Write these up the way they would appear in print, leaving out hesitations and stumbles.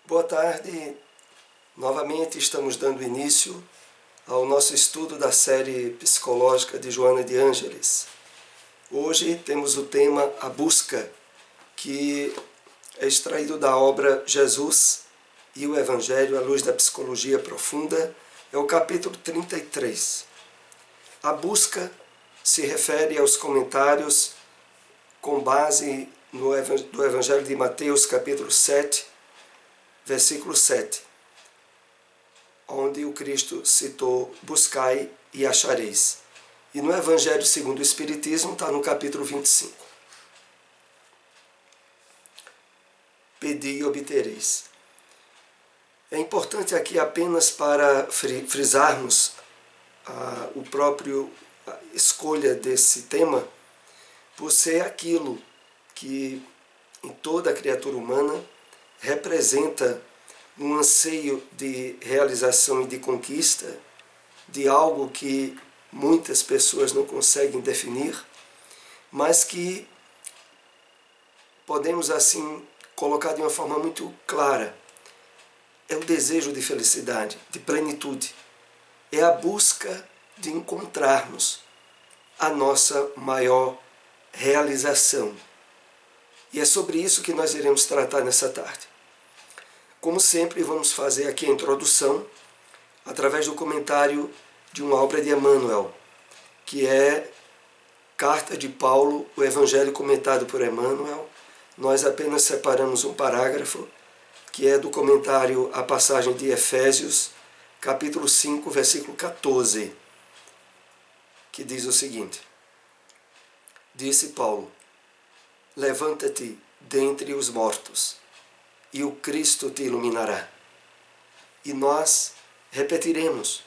Boa tarde, novamente estamos dando início ao nosso estudo da série psicológica de Joana de Ângeles. Hoje temos o tema A Busca, que é extraído da obra Jesus e o Evangelho à luz da psicologia profunda, é o capítulo 33. A busca se refere aos comentários com base do Evangelho de Mateus, capítulo 7, versículo 7, onde o Cristo citou: buscai e achareis. E no Evangelho segundo o Espiritismo está no capítulo 25. Pedi e obtereis. É importante aqui apenas para frisarmos a escolha desse tema, por ser aquilo que em toda a criatura humana representa um anseio de realização e de conquista de algo que muitas pessoas não conseguem definir, mas que podemos assim colocar de uma forma muito clara. É o desejo de felicidade, de plenitude. É a busca de encontrarmos a nossa maior realização. E é sobre isso que nós iremos tratar nessa tarde. Como sempre, vamos fazer aqui a introdução através do comentário de uma obra de Emmanuel, que é Carta de Paulo, o Evangelho comentado por Emmanuel. Nós apenas separamos um parágrafo, que é do comentário à passagem de Efésios, capítulo 5, versículo 14, que diz o seguinte: Disse Paulo: levanta-te dentre os mortos, e o Cristo te iluminará. E nós repetiremos: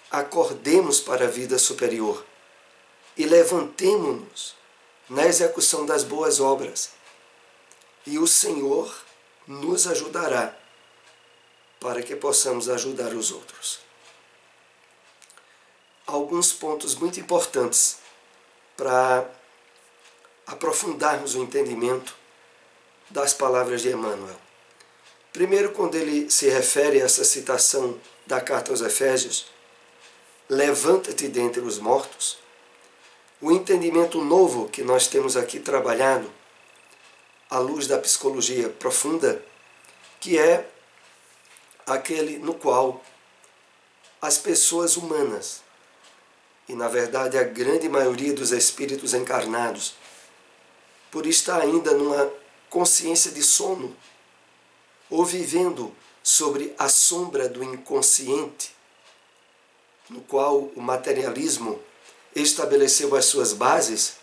acordemos para a vida superior e levantemo-nos na execução das boas obras, e o Senhor nos ajudará para que possamos ajudar os outros. Alguns pontos muito importantes para aprofundarmos o entendimento das palavras de Emmanuel. Primeiro, quando ele se refere a essa citação da carta aos Efésios, levanta-te dentre os mortos, o entendimento novo que nós temos aqui trabalhado, à luz da psicologia profunda, que é aquele no qual as pessoas humanas, e na verdade a grande maioria dos espíritos encarnados, por estar ainda numa consciência de sono, ou vivendo sobre a sombra do inconsciente, no qual o materialismo estabeleceu as suas bases,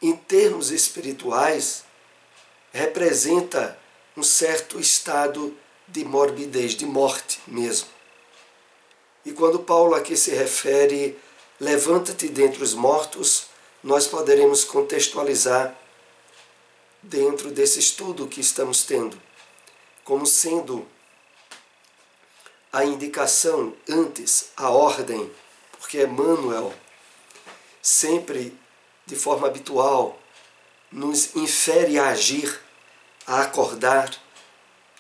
em termos espirituais, representa um certo estado de morbidez, de morte mesmo. E quando Paulo aqui se refere, levanta-te dentre os mortos, nós poderemos contextualizar dentro desse estudo que estamos tendo, como sendo a indicação antes, a ordem, porque Emmanuel sempre, de forma habitual, nos infere a agir, a acordar,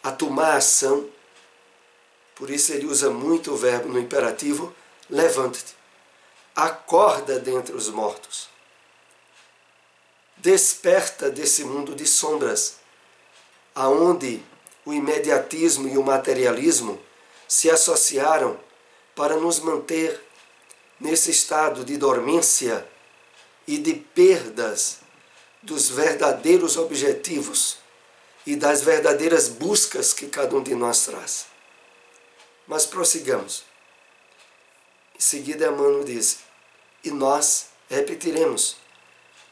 a tomar ação. Por isso ele usa muito o verbo no imperativo: levanta-te, acorda dentre os mortos. Desperta desse mundo de sombras, aonde o imediatismo e o materialismo se associaram para nos manter nesse estado de dormência e de perdas dos verdadeiros objetivos e das verdadeiras buscas que cada um de nós traz. Mas prossigamos. Em seguida, Emmanuel diz: e nós repetiremos: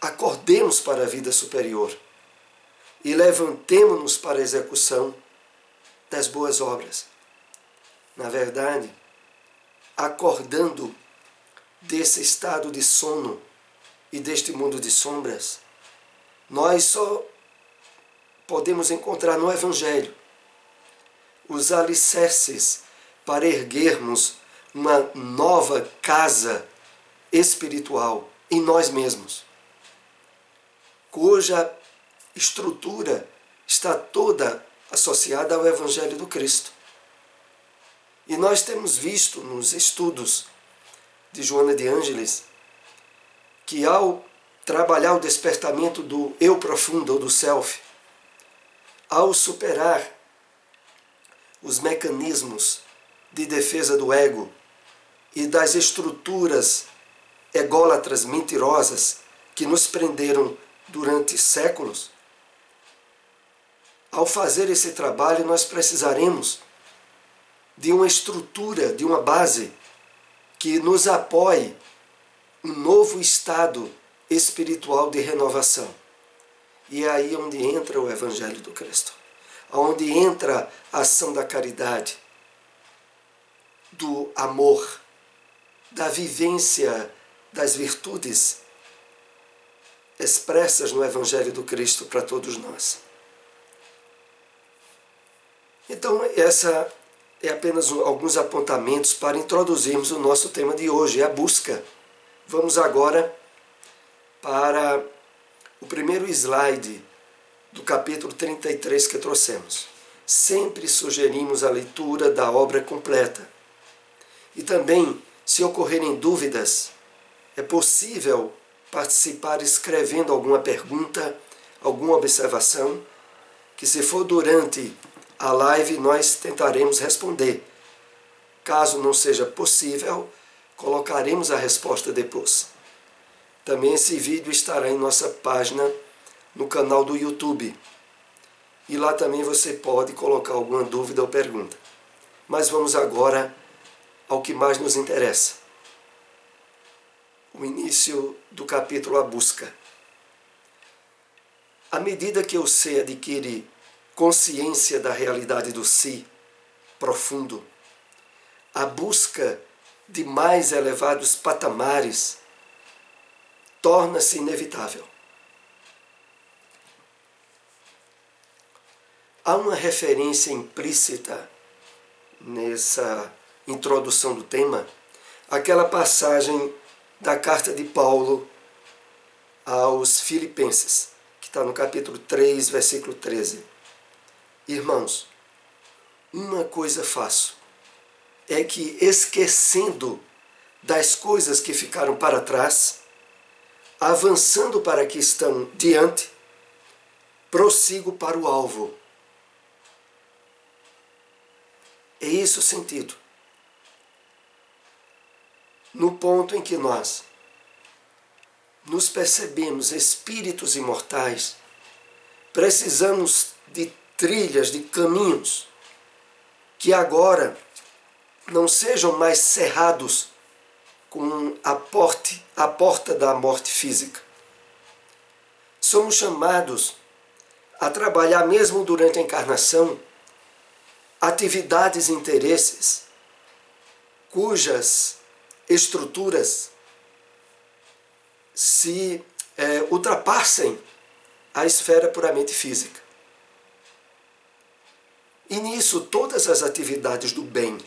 acordemos para a vida superior e levantemo-nos para a execução das boas obras. Na verdade, acordando desse estado de sono e deste mundo de sombras, nós só podemos encontrar no Evangelho os alicerces para erguermos uma nova casa espiritual em nós mesmos, cuja estrutura está toda associada ao Evangelho do Cristo. E nós temos visto nos estudos de Joana de Ângeles que ao trabalhar o despertamento do eu profundo ou do self, ao superar os mecanismos de defesa do ego e das estruturas ególatras mentirosas que nos prenderam durante séculos, ao fazer esse trabalho nós precisaremos de uma estrutura, de uma base que nos apoie um novo estado espiritual de renovação. E é aí onde entra o Evangelho do Cristo, onde entra a ação da caridade, do amor, da vivência das virtudes expressas no Evangelho do Cristo para todos nós. Então, essa é apenas alguns apontamentos para introduzirmos o nosso tema de hoje, a busca. Vamos agora para o primeiro slide do capítulo 33 que trouxemos. Sempre sugerimos a leitura da obra completa. E também, se ocorrerem dúvidas, é possível participar escrevendo alguma pergunta, alguma observação, que se for durante a live nós tentaremos responder. Caso não seja possível, colocaremos a resposta depois. Também esse vídeo estará em nossa página no canal do YouTube. E lá também você pode colocar alguma dúvida ou pergunta. Mas vamos agora ao que mais nos interessa. O início do capítulo A Busca. À medida que o ser adquire consciência da realidade do si profundo, a busca de mais elevados patamares torna-se inevitável. Há uma referência implícita nessa introdução do tema, aquela passagem da carta de Paulo aos Filipenses, que está no capítulo 3, versículo 13. Irmãos, uma coisa faço, é que esquecendo das coisas que ficaram para trás, avançando para que estão diante, prossigo para o alvo. É esse o sentido. No ponto em que nós nos percebemos espíritos imortais, precisamos de trilhas, de caminhos, que agora não sejam mais cerrados com a porta da morte física. Somos chamados a trabalhar mesmo durante a encarnação atividades e interesses cujas estruturas se ultrapassem a esfera puramente física. E nisso todas as atividades do bem,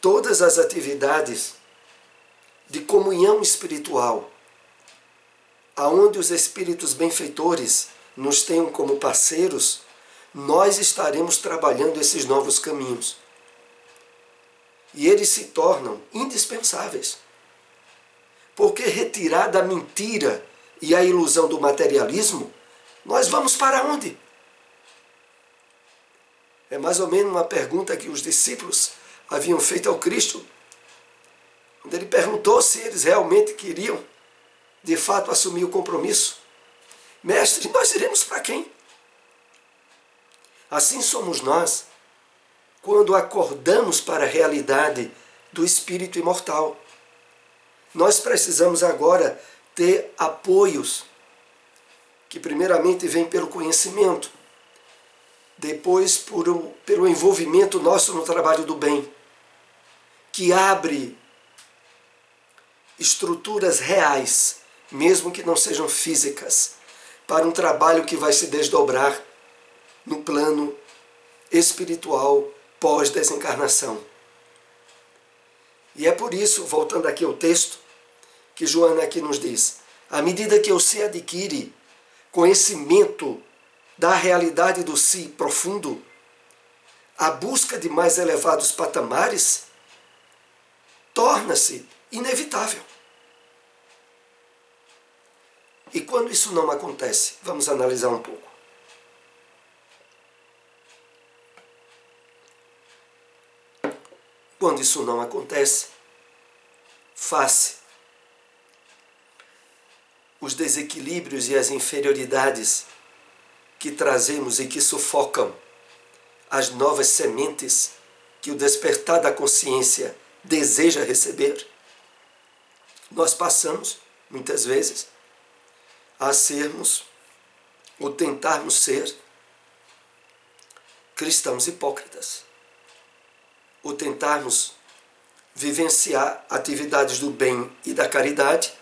todas as atividades de comunhão espiritual, aonde os espíritos benfeitores nos tenham como parceiros, nós estaremos trabalhando esses novos caminhos. E eles se tornam indispensáveis. Porque retirada a mentira e a ilusão do materialismo, nós vamos para onde? É mais ou menos uma pergunta que os discípulos haviam feito ao Cristo, quando ele perguntou se eles realmente queriam, de fato, assumir o compromisso. Mestre, nós iremos para quem? Assim somos nós, quando acordamos para a realidade do espírito imortal. Nós precisamos agora ter apoios, que primeiramente vêm pelo conhecimento, depois pelo envolvimento nosso no trabalho do bem, que abre estruturas reais, mesmo que não sejam físicas, para um trabalho que vai se desdobrar no plano espiritual pós-desencarnação. E é por isso, voltando aqui ao texto, que Joana aqui nos diz, à medida que você adquire conhecimento da realidade do si profundo, a busca de mais elevados patamares, torna-se inevitável. E quando isso não acontece, vamos analisar um pouco. Quando isso não acontece, face os desequilíbrios e as inferioridades que trazemos e que sufocam as novas sementes que o despertar da consciência deseja receber, nós passamos, muitas vezes, a sermos, ou tentarmos ser, cristãos hipócritas, ou tentarmos vivenciar atividades do bem e da caridade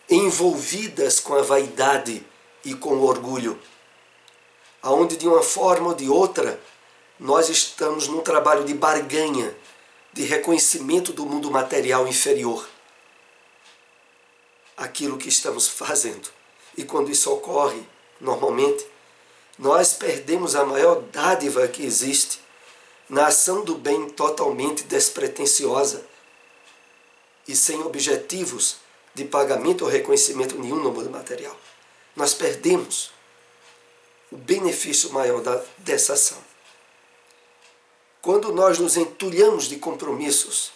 envolvidas com a vaidade e com o orgulho, aonde de uma forma ou de outra nós estamos num trabalho de barganha, de reconhecimento do mundo material inferior, aquilo que estamos fazendo. E quando isso ocorre, normalmente, nós perdemos a maior dádiva que existe na ação do bem totalmente despretensiosa e sem objetivos de pagamento ou reconhecimento nenhum no mundo material. Nós perdemos o benefício maior dessa ação. Quando nós nos entulhamos de compromissos,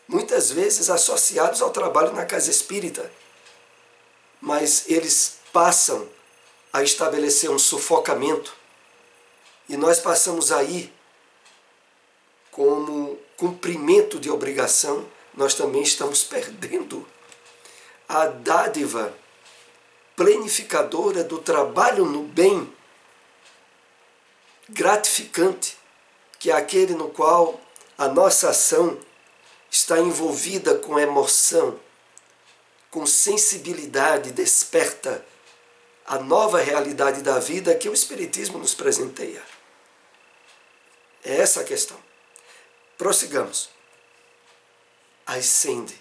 muitas vezes associados ao trabalho na casa espírita, mas eles passam a estabelecer um sufocamento e nós passamos aí, como cumprimento de obrigação, nós também estamos perdendo a dádiva planificadora do trabalho no bem gratificante, que é aquele no qual a nossa ação está envolvida com emoção, com sensibilidade, desperta a nova realidade da vida que o Espiritismo nos presenteia. É essa a questão. Prossigamos. Ascende,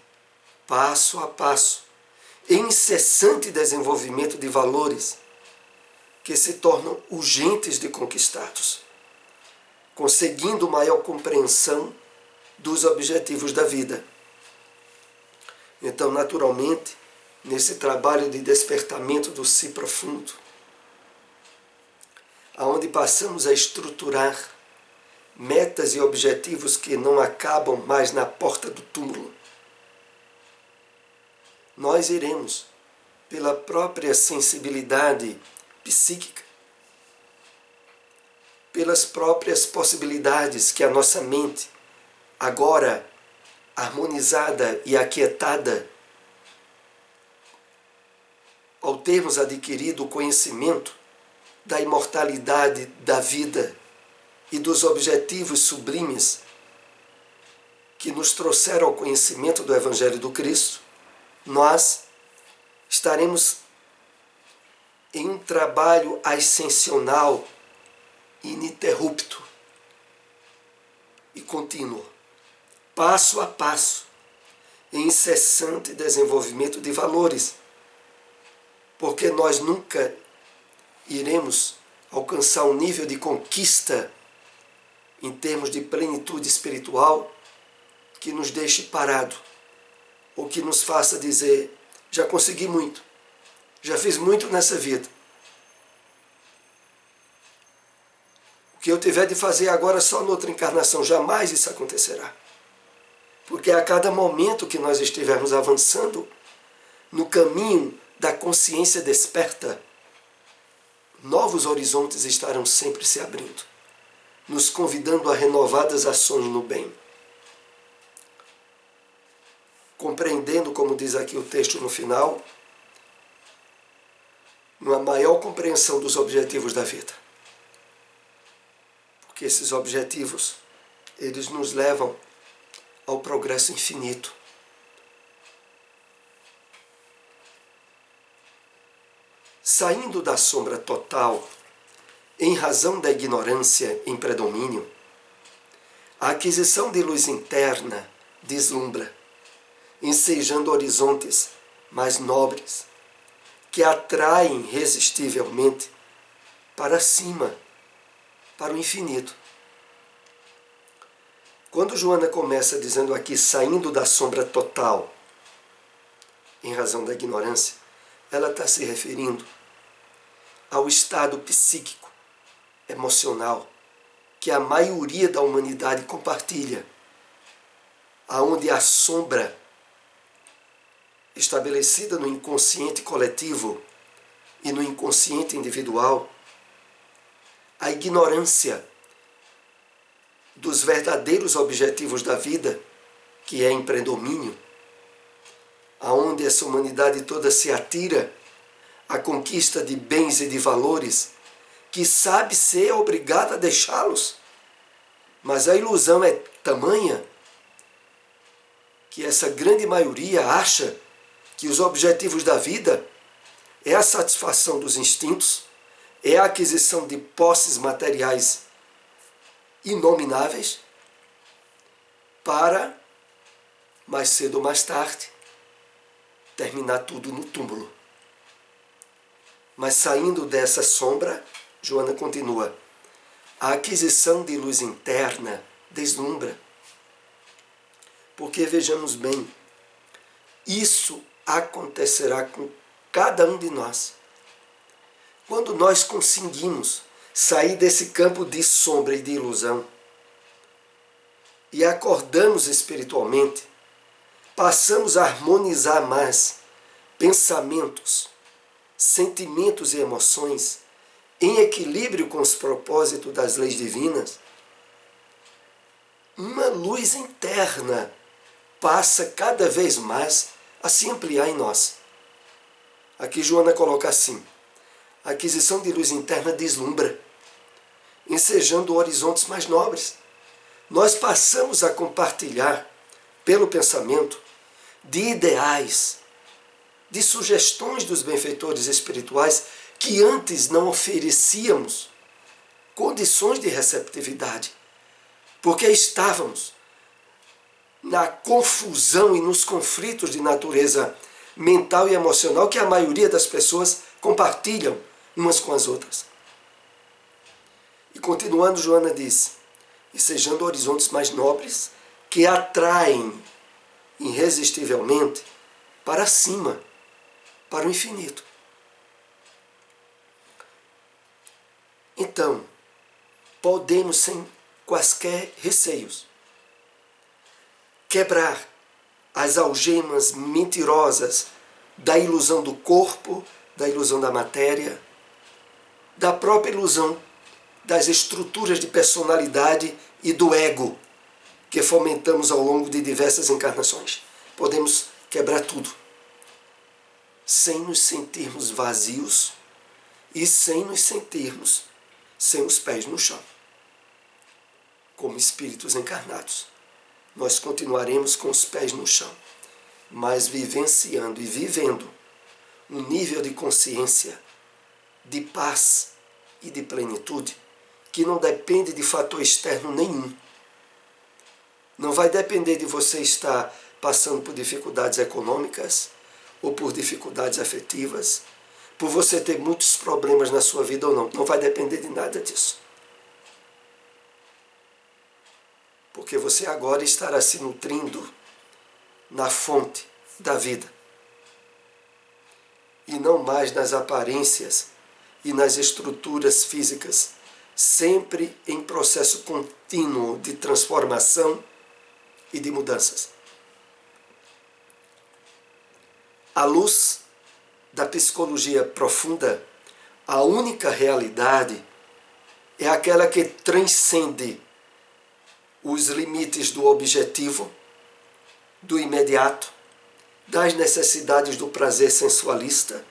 passo a passo, em incessante desenvolvimento de valores que se tornam urgentes de conquistados, conseguindo maior compreensão dos objetivos da vida. Então, naturalmente, nesse trabalho de despertamento do si profundo, aonde passamos a estruturar metas e objetivos que não acabam mais na porta do túmulo, nós iremos, pela própria sensibilidade psíquica, pelas próprias possibilidades que a nossa mente, agora harmonizada e aquietada, ao termos adquirido o conhecimento da imortalidade da vida e dos objetivos sublimes que nos trouxeram ao conhecimento do Evangelho do Cristo, nós estaremos em um trabalho ascensional ininterrupto e contínuo, passo a passo, em incessante desenvolvimento de valores, porque nós nunca iremos alcançar um nível de conquista em termos de plenitude espiritual que nos deixe parado, ou que nos faça dizer, já consegui muito, já fiz muito nessa vida. O que eu tiver de fazer agora só noutra encarnação, jamais isso acontecerá. Porque a cada momento que nós estivermos avançando no caminho da consciência desperta, novos horizontes estarão sempre se abrindo, nos convidando a renovadas ações no bem. Compreendendo, como diz aqui o texto no final, uma maior compreensão dos objetivos da vida. Porque esses objetivos, eles nos levam ao progresso infinito. Saindo da sombra total, em razão da ignorância em predomínio, a aquisição de luz interna deslumbra, ensejando horizontes mais nobres, que atraem irresistivelmente para cima, para o infinito. Quando Joana começa dizendo aqui, saindo da sombra total, em razão da ignorância, ela está se referindo ao estado psíquico, emocional, que a maioria da humanidade compartilha, aonde a sombra estabelecida no inconsciente coletivo e no inconsciente individual, a ignorância dos verdadeiros objetivos da vida, que é em predomínio, aonde essa humanidade toda se atira à conquista de bens e de valores, que sabe ser obrigada a deixá-los, mas a ilusão é tamanha que essa grande maioria acha que os objetivos da vida é a satisfação dos instintos, é a aquisição de posses materiais inomináveis para, mais cedo ou mais tarde, terminar tudo no túmulo. Mas saindo dessa sombra, Joana continua, a aquisição de luz interna deslumbra. Porque, vejamos bem, isso acontecerá com cada um de nós. Quando nós conseguimos sair desse campo de sombra e de ilusão e acordamos espiritualmente, passamos a harmonizar mais pensamentos, sentimentos e emoções em equilíbrio com os propósitos das leis divinas, uma luz interna passa cada vez mais a se ampliar em nós. Aqui Joana coloca assim, a aquisição de luz interna deslumbra, ensejando horizontes mais nobres. Nós passamos a compartilhar, pelo pensamento, de ideais, de sugestões dos benfeitores espirituais que antes não oferecíamos condições de receptividade, porque estávamos na confusão e nos conflitos de natureza mental e emocional que a maioria das pessoas compartilham umas com as outras. E continuando, Joana diz, ensejando horizontes mais nobres que atraem irresistivelmente para cima, para o infinito. Então, podemos, sem quaisquer receios, quebrar as algemas mentirosas da ilusão do corpo, da ilusão da matéria, da própria ilusão das estruturas de personalidade e do ego que fomentamos ao longo de diversas encarnações. Podemos quebrar tudo, sem nos sentirmos vazios e sem nos sentirmos sem os pés no chão. Como espíritos encarnados, nós continuaremos com os pés no chão, mas vivenciando e vivendo um nível de consciência, de paz e de plenitude que não depende de fator externo nenhum. Não vai depender de você estar passando por dificuldades econômicas ou por dificuldades afetivas, por você ter muitos problemas na sua vida ou não. Não vai depender de nada disso. Porque você agora estará se nutrindo na fonte da vida. E não mais nas aparências e nas estruturas físicas, sempre em processo contínuo de transformação e de mudanças. À luz da psicologia profunda, a única realidade é aquela que transcende os limites do objetivo, do imediato, das necessidades do prazer sensualista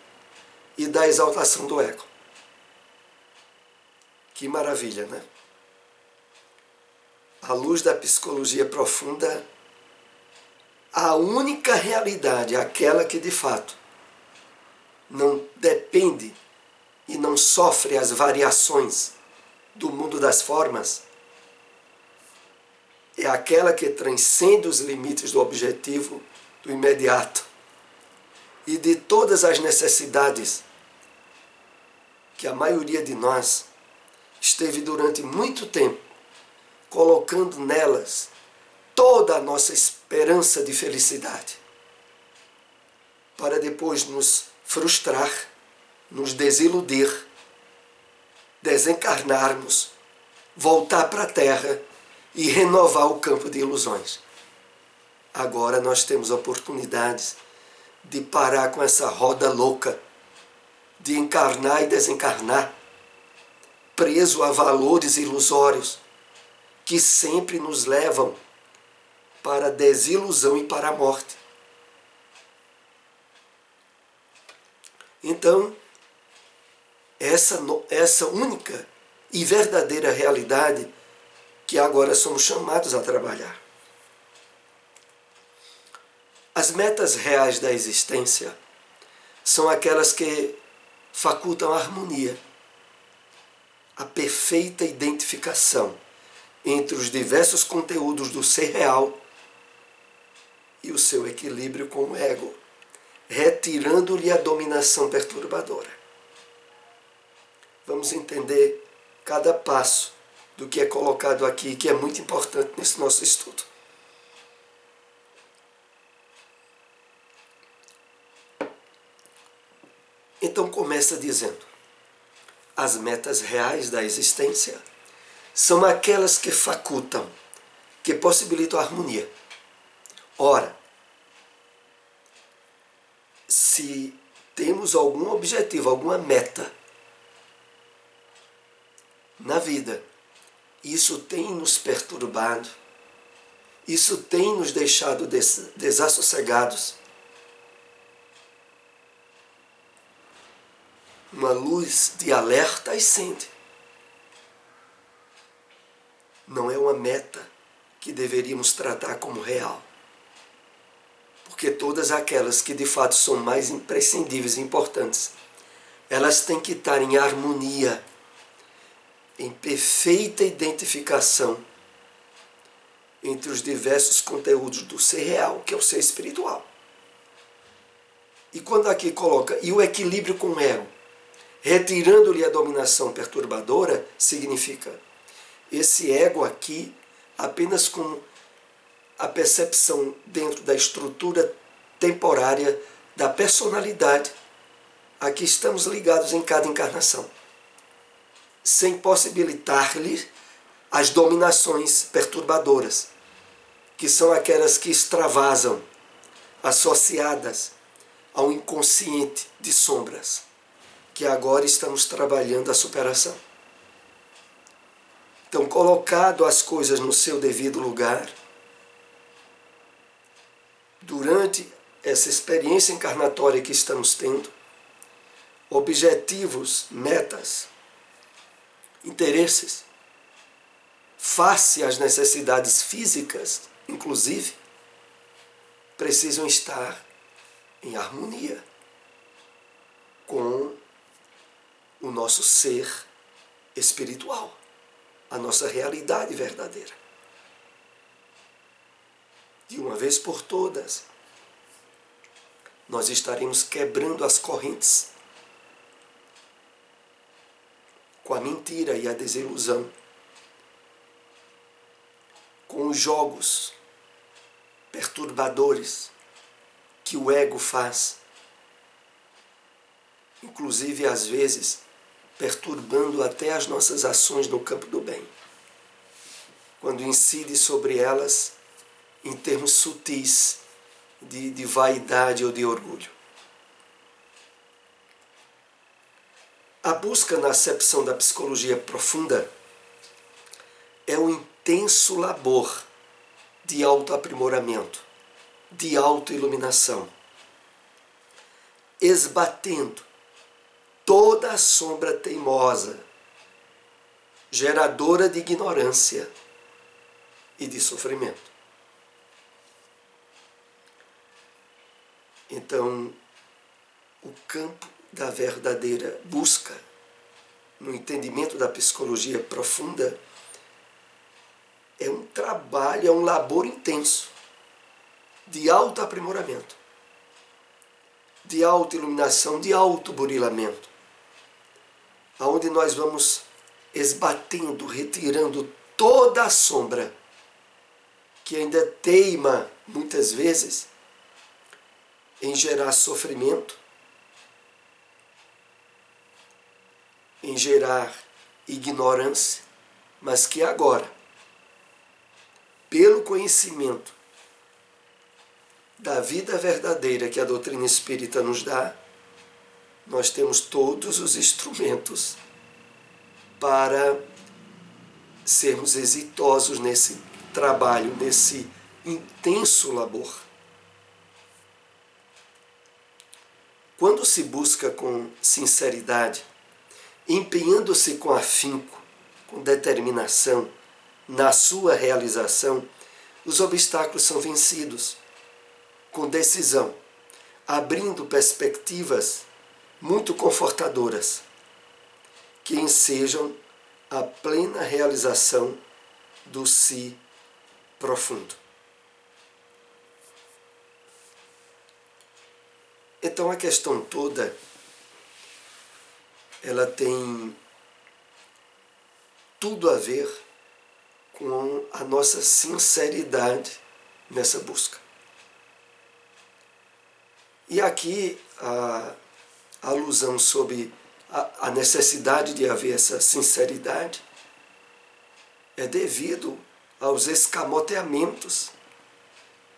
e da exaltação do ego. Que maravilha, né? À luz da psicologia profunda, a única realidade, aquela que de fato não depende e não sofre as variações do mundo das formas, é aquela que transcende os limites do objetivo, do imediato e de todas as necessidades que a maioria de nós esteve durante muito tempo colocando nelas toda a nossa esperança de felicidade, para depois nos frustrar, nos desiludir, desencarnarmos, voltar para a Terra e renovar o campo de ilusões. Agora nós temos oportunidades de parar com essa roda louca, de encarnar e desencarnar, preso a valores ilusórios que sempre nos levam para a desilusão e para a morte. Então, essa única e verdadeira realidade que agora somos chamados a trabalhar. As metas reais da existência são aquelas que facultam a harmonia, a perfeita identificação entre os diversos conteúdos do ser real e o seu equilíbrio com o ego, retirando-lhe a dominação perturbadora. Vamos entender cada passo do que é colocado aqui, que é muito importante nesse nosso estudo. Então começa dizendo: as metas reais da existência são aquelas que facultam, que possibilitam a harmonia. Ora, se temos algum objetivo, alguma meta na vida, isso tem nos perturbado, isso tem nos deixado desassossegados, uma luz de alerta acende. Não é uma meta que deveríamos tratar como real. Porque todas aquelas que de fato são mais imprescindíveis e importantes, elas têm que estar em harmonia, em perfeita identificação entre os diversos conteúdos do ser real, que é o ser espiritual. E quando aqui coloca, e o equilíbrio com o ego, retirando-lhe a dominação perturbadora, significa esse ego aqui apenas com a percepção dentro da estrutura temporária da personalidade a que estamos ligados em cada encarnação, sem possibilitar-lhe as dominações perturbadoras, que são aquelas que extravasam, associadas ao inconsciente de sombras, que agora estamos trabalhando a superação. Então, colocado as coisas no seu devido lugar, durante essa experiência encarnatória que estamos tendo, objetivos, metas, interesses, face às necessidades físicas, inclusive, precisam estar em harmonia com o nosso ser espiritual, a nossa realidade verdadeira. De uma vez por todas, nós estaremos quebrando as correntes com a mentira e a desilusão, com os jogos perturbadores que o ego faz, inclusive às vezes perturbando até as nossas ações no campo do bem, quando incide sobre elas em termos sutis de vaidade ou de orgulho. A busca na acepção da psicologia profunda é um intenso labor de autoaprimoramento, de autoiluminação, esbatendo toda a sombra teimosa, geradora de ignorância e de sofrimento. Então, o campo da verdadeira busca, no entendimento da psicologia profunda, é um trabalho, é um labor intenso de autoaprimoramento, de autoiluminação, de autoburilamento, aonde nós vamos esbatendo, retirando toda a sombra que ainda teima, muitas vezes, em gerar sofrimento, em gerar ignorância, mas que agora, pelo conhecimento da vida verdadeira que a doutrina espírita nos dá, nós temos todos os instrumentos para sermos exitosos nesse trabalho, nesse intenso labor. Quando se busca com sinceridade, empenhando-se com afinco, com determinação, na sua realização, os obstáculos são vencidos com decisão, abrindo perspectivas muito confortadoras, que ensejam a plena realização do si profundo. Então a questão toda, ela tem tudo a ver com a nossa sinceridade nessa busca. E aqui a alusão sobre a necessidade de haver essa sinceridade é devido aos escamoteamentos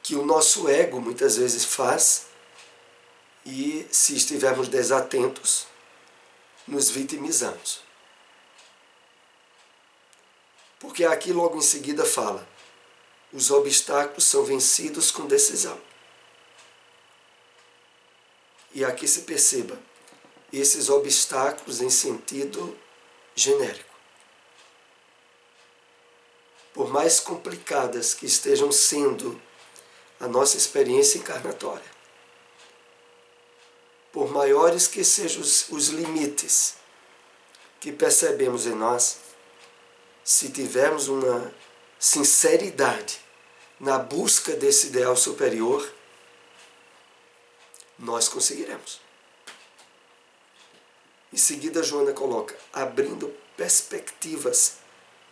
que o nosso ego muitas vezes faz e, se estivermos desatentos, nos vitimizamos. Porque aqui logo em seguida fala: os obstáculos são vencidos com decisão. E aqui se perceba esses obstáculos em sentido genérico. Por mais complicadas que estejam sendo a nossa experiência encarnatória, por maiores que sejam os limites que percebemos em nós, se tivermos uma sinceridade na busca desse ideal superior, nós conseguiremos. Em seguida, Joana coloca: abrindo perspectivas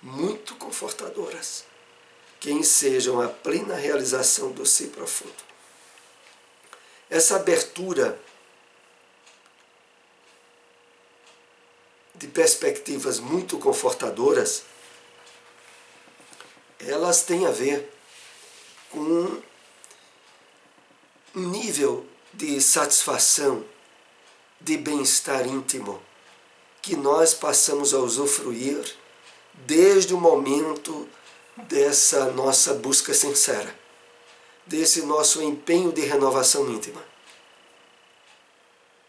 muito confortadoras, que ensejam a plena realização do si profundo. Essa abertura de perspectivas muito confortadoras, elas têm a ver com um nível de satisfação, de bem-estar íntimo, que nós passamos a usufruir desde o momento dessa nossa busca sincera, desse nosso empenho de renovação íntima.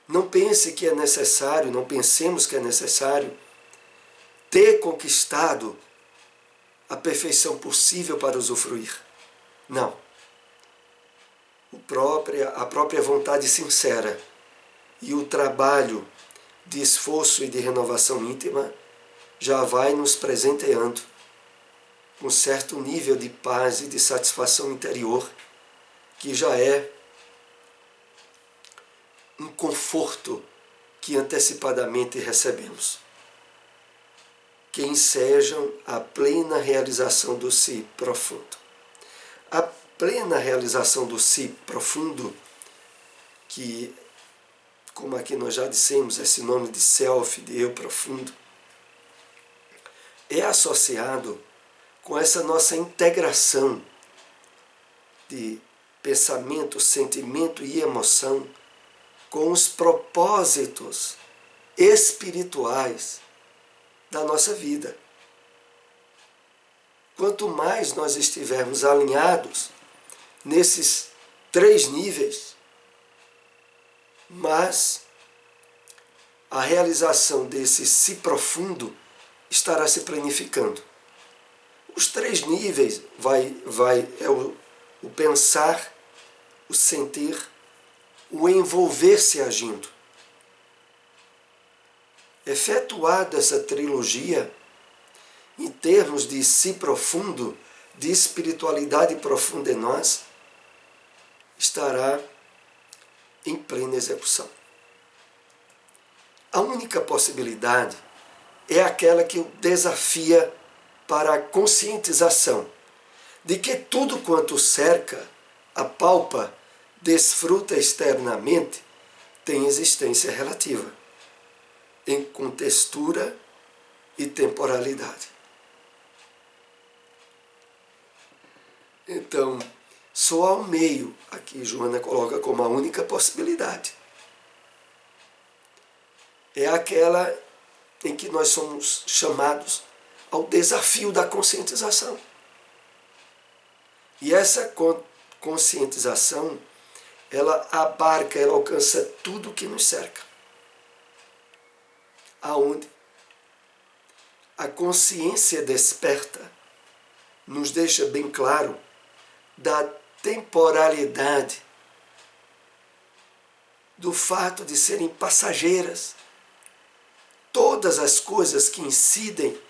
Não pense que é necessário, não pensemos que é necessário ter conquistado a perfeição possível para usufruir. Não. A própria vontade sincera e o trabalho de esforço e de renovação íntima já vai nos presenteando com certo nível de paz e de satisfação interior, que já é um conforto que antecipadamente recebemos, que ensejam a plena realização do si profundo. A plena realização do si profundo, que, como aqui nós já dissemos, é sinônimo de self, de eu profundo, é associado com essa nossa integração de pensamento, sentimento e emoção com os propósitos espirituais da nossa vida. Quanto mais nós estivermos alinhados nesses 3 níveis, mais a realização desse si profundo estará se planificando. Os 3 níveis é o pensar, o sentir, o envolver-se agindo. Efetuada essa trilogia, em termos de si profundo, de espiritualidade profunda em nós, estará em plena execução. A única possibilidade é aquela que o desafia para a conscientização de que tudo quanto cerca, apalpa, desfruta externamente, tem existência relativa, em contextura e temporalidade. Então, só há um meio, aqui Joana coloca como a única possibilidade. É aquela em que nós somos chamados ao desafio da conscientização. E essa conscientização, ela abarca, ela alcança tudo que nos cerca. Aonde a consciência desperta nos deixa bem claro da temporalidade, do fato de serem passageiras. Todas as coisas que incidem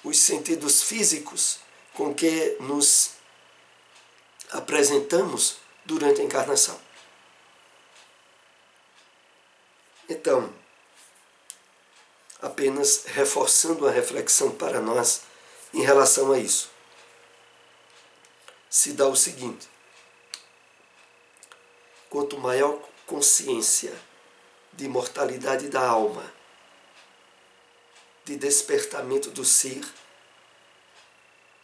os sentidos físicos com que nos apresentamos durante a encarnação. Então, apenas reforçando a reflexão para nós em relação a isso, se dá o seguinte: quanto maior consciência de imortalidade da alma, de despertamento do ser,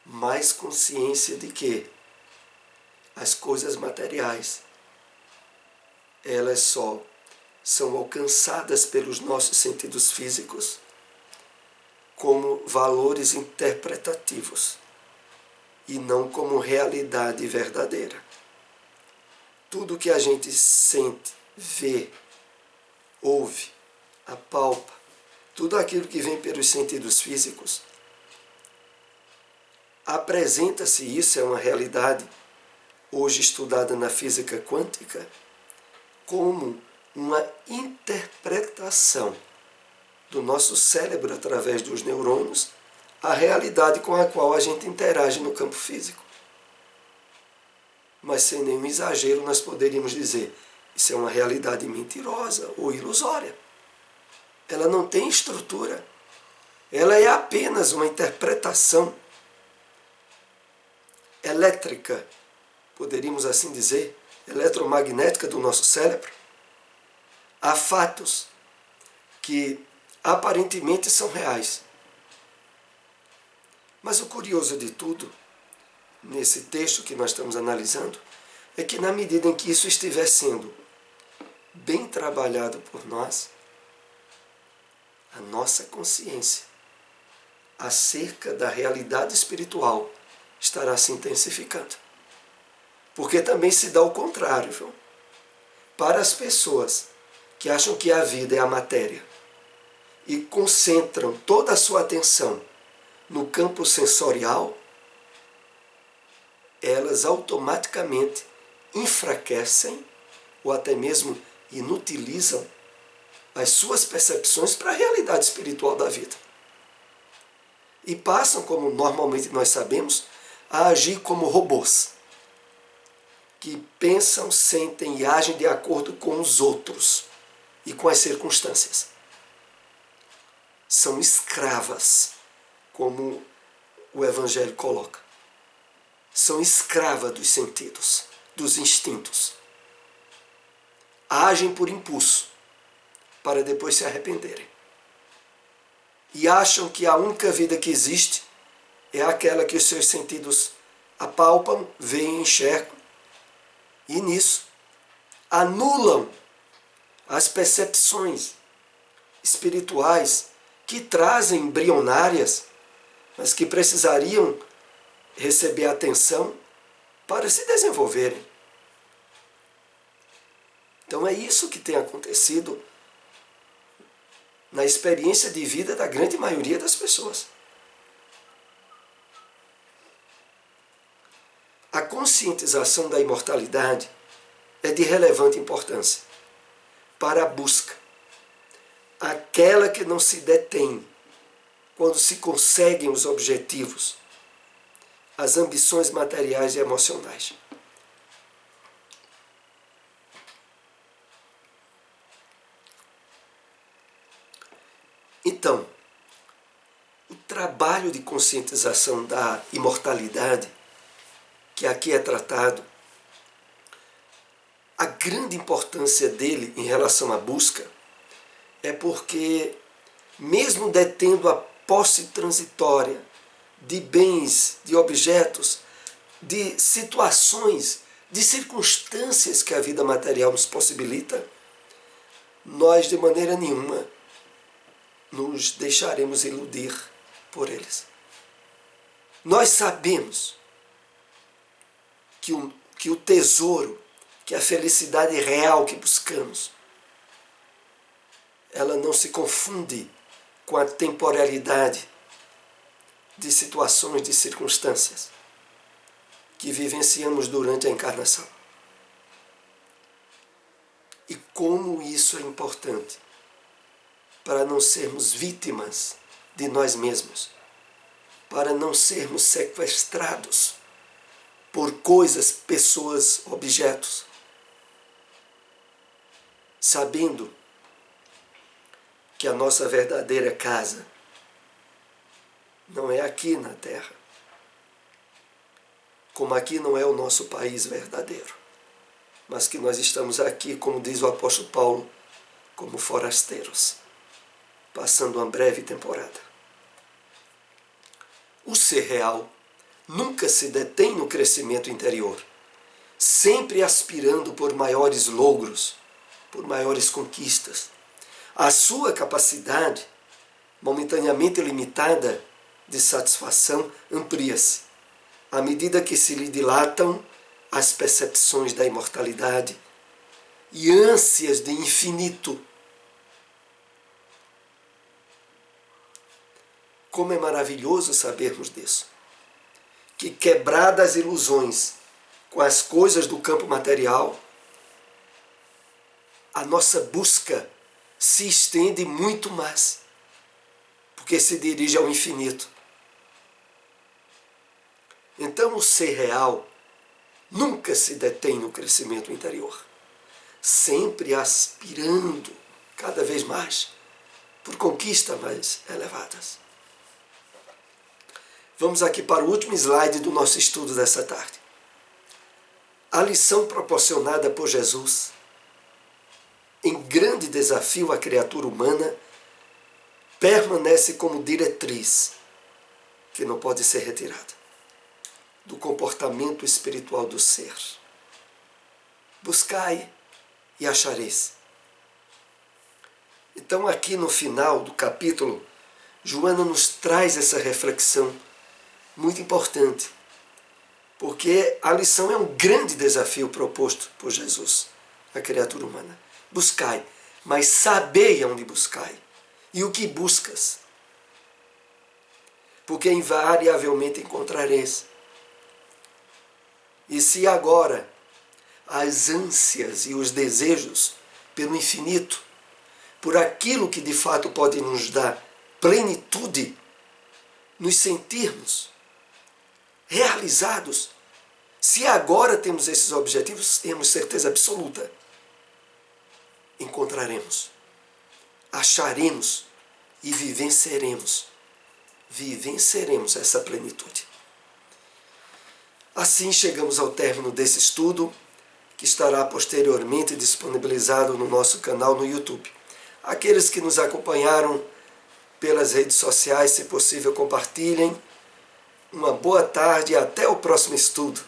mais consciência de que as coisas materiais, elas só são alcançadas pelos nossos sentidos físicos como valores interpretativos e não como realidade verdadeira. Tudo que a gente sente, vê, ouve, apalpa, tudo aquilo que vem pelos sentidos físicos, apresenta-se, isso é uma realidade hoje estudada na física quântica, como uma interpretação do nosso cérebro através dos neurônios à realidade com a qual a gente interage no campo físico. Mas sem nenhum exagero nós poderíamos dizer, isso é uma realidade mentirosa ou ilusória. Ela não tem estrutura. Ela é apenas uma interpretação elétrica, poderíamos assim dizer, eletromagnética do nosso cérebro. Há fatos que aparentemente são reais. Mas o curioso de tudo, nesse texto que nós estamos analisando, é que na medida em que isso estiver sendo bem trabalhado por nós, a nossa consciência acerca da realidade espiritual estará se intensificando. Porque também se dá o contrário, viu? Para as pessoas que acham que a vida é a matéria e concentram toda a sua atenção no campo sensorial, elas automaticamente enfraquecem ou até mesmo inutilizam as suas percepções para a realidade espiritual da vida. E passam, como normalmente nós sabemos, a agir como robôs, que pensam, sentem e agem de acordo com os outros e com as circunstâncias. São escravas, como o Evangelho coloca. São escravas dos sentidos, dos instintos. Agem por impulso, para depois se arrependerem. E acham que a única vida que existe é aquela que os seus sentidos apalpam, veem, enxergam, e nisso anulam as percepções espirituais que trazem embrionárias, mas que precisariam receber atenção para se desenvolverem. Então é isso que tem acontecido na experiência de vida da grande maioria das pessoas. A conscientização da imortalidade é de relevante importância para a busca, aquela que não se detém quando se conseguem os objetivos, as ambições materiais e emocionais. Então, o trabalho de conscientização da imortalidade, que aqui é tratado, a grande importância dele em relação à busca é porque, mesmo detendo a posse transitória de bens, de objetos, de situações, de circunstâncias que a vida material nos possibilita, nós de maneira nenhuma nos deixaremos iludir por eles. Nós sabemos que o tesouro, que a felicidade real que buscamos, ela não se confunde com a temporalidade de situações, de circunstâncias que vivenciamos durante a encarnação. E como isso é importante para não sermos vítimas de nós mesmos, para não sermos sequestrados por coisas, pessoas, objetos, sabendo que a nossa verdadeira casa não é aqui na Terra, como aqui não é o nosso país verdadeiro, mas que nós estamos aqui, como diz o apóstolo Paulo, como forasteiros, passando uma breve temporada. O ser real nunca se detém no crescimento interior, sempre aspirando por maiores logros, por maiores conquistas. A sua capacidade, momentaneamente limitada, de satisfação amplia-se, à medida que se lhe dilatam as percepções da imortalidade e ânsias de infinito. Como é maravilhoso sabermos disso, que quebradas as ilusões com as coisas do campo material, a nossa busca se estende muito mais, porque se dirige ao infinito. Então o ser real nunca se detém no crescimento interior, sempre aspirando cada vez mais por conquistas mais elevadas. Vamos aqui para o último slide do nosso estudo dessa tarde. A lição proporcionada por Jesus, em grande desafio à criatura humana, permanece como diretriz que não pode ser retirada do comportamento espiritual do ser. Buscai e achareis. Então, aqui no final do capítulo, Joana nos traz essa reflexão muito importante, porque a lição é um grande desafio proposto por Jesus à criatura humana. Buscai, mas sabei aonde buscai e o que buscas, porque invariavelmente encontrareis. E se agora as ânsias e os desejos pelo infinito, por aquilo que de fato pode nos dar plenitude, nos sentirmos realizados, se agora temos esses objetivos, temos certeza absoluta, encontraremos, acharemos e vivenceremos essa plenitude. Assim chegamos ao término desse estudo, que estará posteriormente disponibilizado no nosso canal no YouTube. Aqueles que nos acompanharam pelas redes sociais, se possível, compartilhem. Uma boa tarde e até o próximo estudo.